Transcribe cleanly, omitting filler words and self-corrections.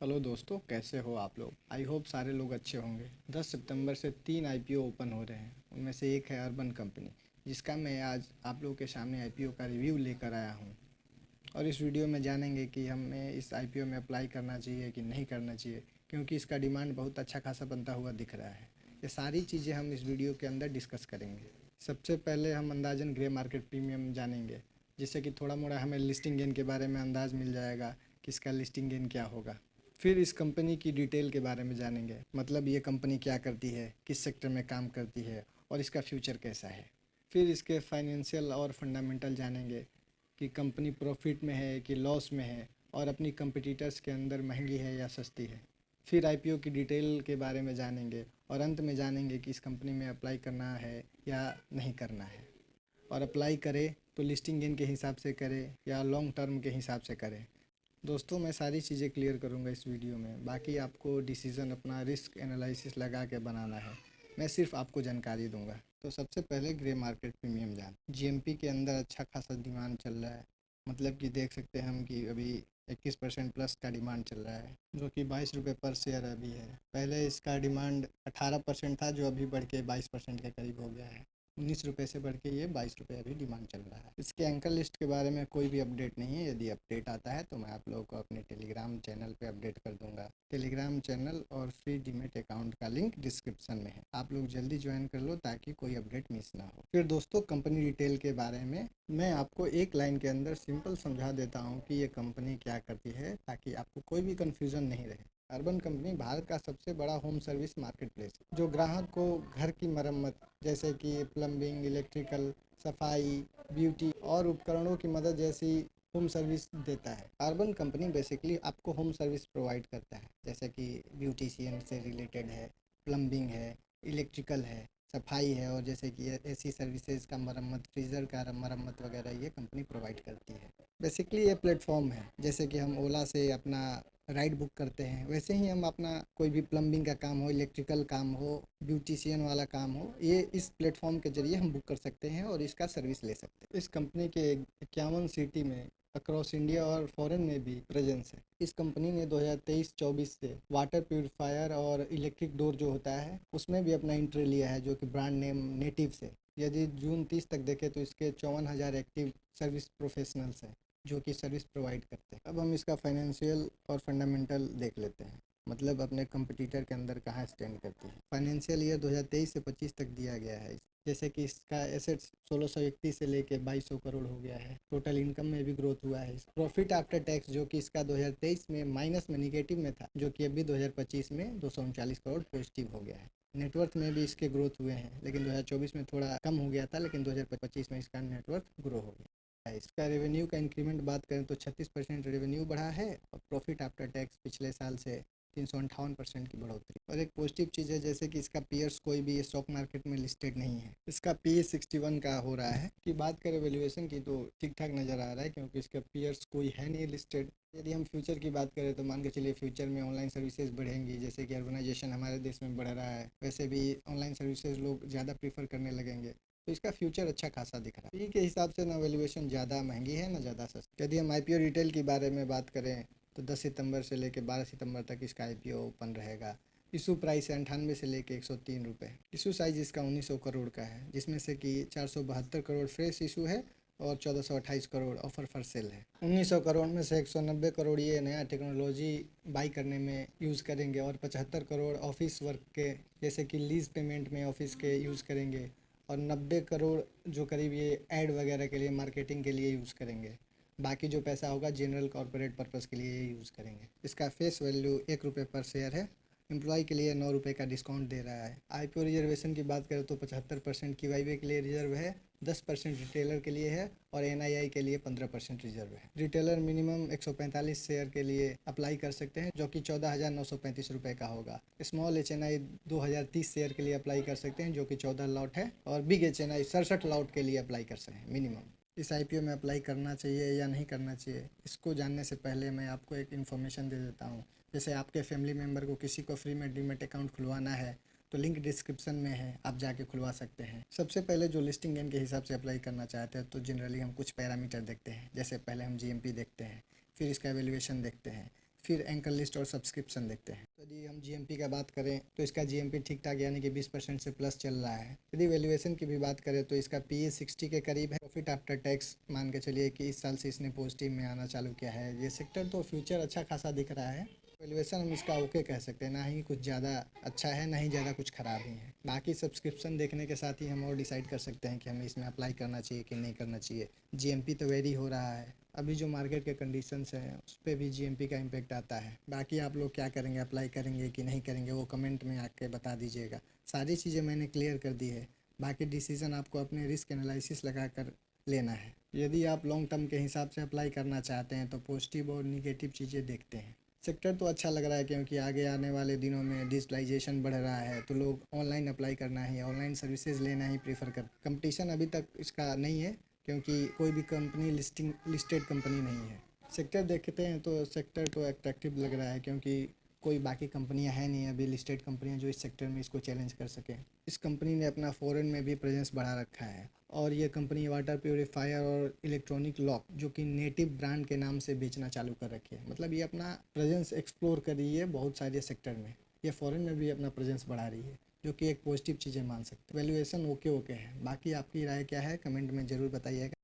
Hello दोस्तों, कैसे हो आप लोग। आई होप सारे लोग अच्छे होंगे। 10 सितंबर से 3 आईपीओ ओपन हो रहे हैं। उनमें से एक है अर्बन कंपनी, जिसका मैं आज आप लोगों के सामने आईपीओ का रिव्यू लेकर आया हूं। और इस वीडियो में जानेंगे कि हमें इस आईपीओ में अप्लाई करना चाहिए कि नहीं करना चाहिए, क्योंकि इसका डिमांड बहुत अच्छा खासा बनता हुआ दिख रहा है। ये सारी चीज़ें हम इस वीडियो के अंदर डिस्कस करेंगे। सबसे पहले हम अंदाजन ग्रे मार्केट प्रीमियम जानेंगे, जिससे कि थोड़ा मोड़ा हमें लिस्टिंग गेन के बारे में अंदाज़ मिल जाएगा कि इसका लिस्टिंग गेन क्या होगा। फिर इस कंपनी की डिटेल के बारे में जानेंगे, मतलब ये कंपनी क्या करती है, किस सेक्टर में काम करती है और इसका फ्यूचर कैसा है। फिर इसके फाइनेंशियल और फंडामेंटल जानेंगे कि कंपनी प्रॉफिट में है कि लॉस में है और अपनी कंपटीटर्स के अंदर महंगी है या सस्ती है। फिर आईपीओ की डिटेल के बारे में जानेंगे और अंत में जानेंगे कि इस कंपनी में अप्लाई करना है या नहीं करना है। और अप्लाई करें तो लिस्टिंग गेन के हिसाब से करें या लॉन्ग टर्म के हिसाब से करें। दोस्तों, मैं सारी चीज़ें क्लियर करूंगा इस वीडियो में। बाकी आपको डिसीज़न अपना रिस्क एनालिसिस लगा के बनाना है। मैं सिर्फ आपको जानकारी दूंगा। तो सबसे पहले ग्रे मार्केट प्रीमियम जान। जीएमपी के अंदर अच्छा खासा डिमांड चल रहा है। मतलब कि देख सकते हैं हम कि अभी 21% प्लस का डिमांड चल रहा है, जो कि 22 रुपये पर शेयर अभी है। पहले इसका डिमांड 18% था, जो अभी बढ़ के 22% के करीब हो गया है। 19 रुपये से बढ़ के ये 22 रुपये अभी डिमांड चल रहा है। इसके एंकर लिस्ट के बारे में कोई भी अपडेट नहीं है। यदि अपडेट आता है तो मैं आप लोगों को अपने टेलीग्राम चैनल पे अपडेट कर दूंगा। टेलीग्राम चैनल और फ्री डीमेट अकाउंट का लिंक डिस्क्रिप्शन में है। आप लोग जल्दी ज्वाइन कर लो ताकि कोई अपडेट मिस ना हो। फिर दोस्तों, कंपनी डिटेल के बारे में मैं आपको एक लाइन के अंदर सिंपल समझा देता हूँ कि ये कंपनी क्या करती है, ताकि आपको कोई भी कन्फ्यूज़न नहीं रहे। अर्बन कंपनी भारत का सबसे बड़ा होम सर्विस मार्केट प्लेस है, जो ग्राहक को घर की मरम्मत जैसे कि प्लम्बिंग, इलेक्ट्रिकल, सफाई, ब्यूटी और उपकरणों की मदद जैसी होम सर्विस देता है। अर्बन कंपनी बेसिकली आपको होम सर्विस प्रोवाइड करता है, जैसे कि ब्यूटिशियन से रिलेटेड है, प्लम्बिंग है, इलेक्ट्रिकल है, सफाई है, और जैसे कि एसी सर्विसेज का मरम्मत, फ्रीज़र का मरम्मत वगैरह ये कंपनी प्रोवाइड करती है। बेसिकली ये प्लेटफॉर्म है, जैसे कि हम ओला से अपना राइड बुक करते हैं, वैसे ही हम अपना कोई भी प्लम्बिंग का काम हो, इलेक्ट्रिकल काम हो, ब्यूटिशियन वाला काम हो, ये इस प्लेटफॉर्म के जरिए हम बुक कर सकते हैं और इसका सर्विस ले सकते हैं। इस कंपनी के 51 सिटी में अक्रॉस इंडिया और फॉरेन में भी प्रेजेंस है। इस कंपनी ने 2023-24 से वाटर प्यूरिफायर और इलेक्ट्रिक डोर जो होता है उसमें भी अपना एंट्री लिया है, जो कि ब्रांड नेम नेटिव से। यदि जून 30 तक देखें तो इसके 54,000 एक्टिव सर्विस प्रोफेशनल्स हैं, जो कि सर्विस प्रोवाइड करते हैं। अब हम इसका फाइनेंशियल और फंडामेंटल देख लेते हैं, मतलब अपने कंपटीटर के अंदर कहाँ स्टैंड करती है। फाइनेंशियल ईयर 2023 से 25 तक दिया गया है। जैसे कि इसका एसेट्स 1631 से लेके 2200 करोड़ हो गया है। टोटल इनकम में भी ग्रोथ हुआ है। प्रॉफिट आफ्टर टैक्स जो कि इसका 2023 में माइनस में निगेटिव में था, जो कि अभी 2025 में 239 करोड़ पॉजिटिव हो गया है। नेटवर्थ में भी इसके ग्रोथ हुए हैं, लेकिन 2024 में थोड़ा कम हो गया था, लेकिन 2025 में इसका नेटवर्थ ग्रो हो गया। इसका रेवेन्यू का इंक्रीमेंट बात करें तो 36% रेवेन्यू बढ़ा है और प्रॉफिट आफ्टर टैक्स पिछले साल से 358% की बढ़ोतरी। और एक पॉजिटिव चीज़ है, जैसे कि इसका पीयर्स कोई भी स्टॉक मार्केट में लिस्टेड नहीं है। इसका पी 61 का हो रहा है। कि बात करें वैल्यूएशन की तो ठीक ठाक नज़र आ रहा है, क्योंकि इसका पीयर्स कोई है नहीं लिस्टेड। यदि हम फ्यूचर की बात करें तो मान के चलिए फ्यूचर में ऑनलाइन सर्विसेज बढ़ेंगी, जैसे कि अर्बनाइजेशन हमारे देश में बढ़ रहा है, वैसे भी ऑनलाइन सर्विसेज लोग ज़्यादा प्रीफर करने लगेंगे, तो इसका फ्यूचर अच्छा खासा दिख रहा है। पी के हिसाब से ना वैल्यूएशन ज़्यादा महंगी है ना ज़्यादा सस्ती। यदि हम आईपीओ रिटेल के बारे में बात करें तो 10 सितंबर से लेकर 12 सितंबर तक इसका आईपीओ ओपन रहेगा। इशू प्राइस है 98 से लेकर 103 रुपये। इशू साइज इसका 1900 करोड़ का है, जिसमें से कि 472 करोड़ फ्रेश इशू है और 1428 करोड़ ऑफर फॉर सेल है। 1900 करोड़ में से 190 करोड़ ये नया टेक्नोलॉजी बाई करने में यूज़ करेंगे और 75 करोड़ ऑफिस वर्क के, जैसे कि लीज पेमेंट में ऑफिस के यूज़ करेंगे, और 90 करोड़ जो करीब ये ऐड वगैरह के लिए, मार्केटिंग के लिए यूज़ करेंगे। बाकी जो पैसा होगा जनरल कॉर्पोरेट पर्पज़ के लिए यूज़ करेंगे। इसका फेस वैल्यू 1 रुपये पर शेयर है। एम्प्लॉय के लिए 9 रुपये का डिस्काउंट दे रहा है। आईपीओ रिजर्वेशन की बात करें तो 75% की वाईवे के लिए रिजर्व है, 10% रिटेलर के लिए है और एनआईआई के लिए 15% रिजर्व है। रिटेलर मिनिमम 145 शेयर के लिए अप्लाई कर सकते हैं, जो कि 14,935 रुपये का होगा। स्मॉल एचएनआई 2030 शेयर के लिए अप्लाई कर सकते हैं, जो कि 14 लॉट है, और बिग एचएनआई 67 लॉट के लिए अप्लाई कर सकते हैं मिनिमम। इस आईपीओ में अप्लाई करना चाहिए या नहीं करना चाहिए, इसको जानने से पहले मैं आपको एक इन्फॉर्मेशन दे देता हूँ। जैसे आपके फैमिली मेम्बर को किसी को फ्री में डीमेट अकाउंट खुलवाना है तो लिंक डिस्क्रिप्शन में है, आप जाके खुलवा सकते हैं। सबसे पहले जो लिस्टिंग गेन के हिसाब से अप्लाई करना चाहते हैं तो जनरली हम कुछ पैरामीटर देखते हैं। जैसे पहले हम जीएमपी देखते हैं, फिर इसका वैल्यूएशन देखते हैं, फिर एंकर लिस्ट और सब्सक्रिप्शन देखते हैं। तो यदि हम जीएमपी का बात करें तो इसका जीएमपी ठीक ठाक यानी कि 20% से प्लस चल रहा है। यदि वैल्यूएशन की भी बात करें तो इसका पीए 60 के करीब है। प्रॉफिट आफ्टर टैक्स मान के चलिए कि इस साल से इसने पॉजिटिव में आना चालू किया है। ये सेक्टर तो फ्यूचर अच्छा खासा दिख रहा है। वैल्यूएशन हम इसका ओके कह सकते हैं, ना ही कुछ ज़्यादा अच्छा है ना ही ज़्यादा कुछ ख़राब ही है। बाकी सब्सक्रिप्शन देखने के साथ ही हम और डिसाइड कर सकते हैं कि हमें इसमें अप्लाई करना चाहिए कि नहीं करना चाहिए। जीएमपी तो वेरी हो रहा है, अभी जो मार्केट के कंडीशंस हैं उस पर भी जीएमपी का इम्पेक्ट आता है। बाकी आप लोग क्या करेंगे, अप्लाई करेंगे कि नहीं करेंगे, वो कमेंट में आके बता दीजिएगा। सारी चीज़ें मैंने क्लियर कर दी है, बाकी डिसीज़न आपको अपने रिस्क एनालिसिस लगा कर लेना है। यदि आप लॉन्ग टर्म के हिसाब से अप्लाई करना चाहते हैं तो पॉजिटिव और निगेटिव चीज़ें देखते हैं। सेक्टर तो अच्छा लग रहा है क्योंकि आगे आने वाले दिनों में डिजिटलाइजेशन बढ़ रहा है, तो लोग ऑनलाइन अप्लाई करना ही, ऑनलाइन सर्विसेज लेना ही प्रेफर कर। कंपटीशन अभी तक इसका नहीं है क्योंकि कोई भी कंपनी लिस्टेड कंपनी नहीं है। सेक्टर देखते हैं तो सेक्टर तो अट्रैक्टिव लग रहा है क्योंकि कोई बाकी कंपनियां हैं नहीं अभी लिस्टेड कंपनियां जो इस सेक्टर में इसको चैलेंज कर सकें। इस कंपनी ने अपना फॉरेन में भी प्रेजेंस बढ़ा रखा है और ये कंपनी वाटर प्योरीफायर और इलेक्ट्रॉनिक लॉक जो कि नेटिव ब्रांड के नाम से बेचना चालू कर रखी है। मतलब ये अपना प्रेजेंस एक्सप्लोर कर रही है बहुत सारे सेक्टर में। ये फॉरेन में भी अपना प्रेजेंस बढ़ा रही है जो कि एक पॉजिटिव चीज़ें मान सकते हैं। वैल्यूएशन ओके है, बाकी आपकी राय क्या है कमेंट में ज़रूर बताइएगा।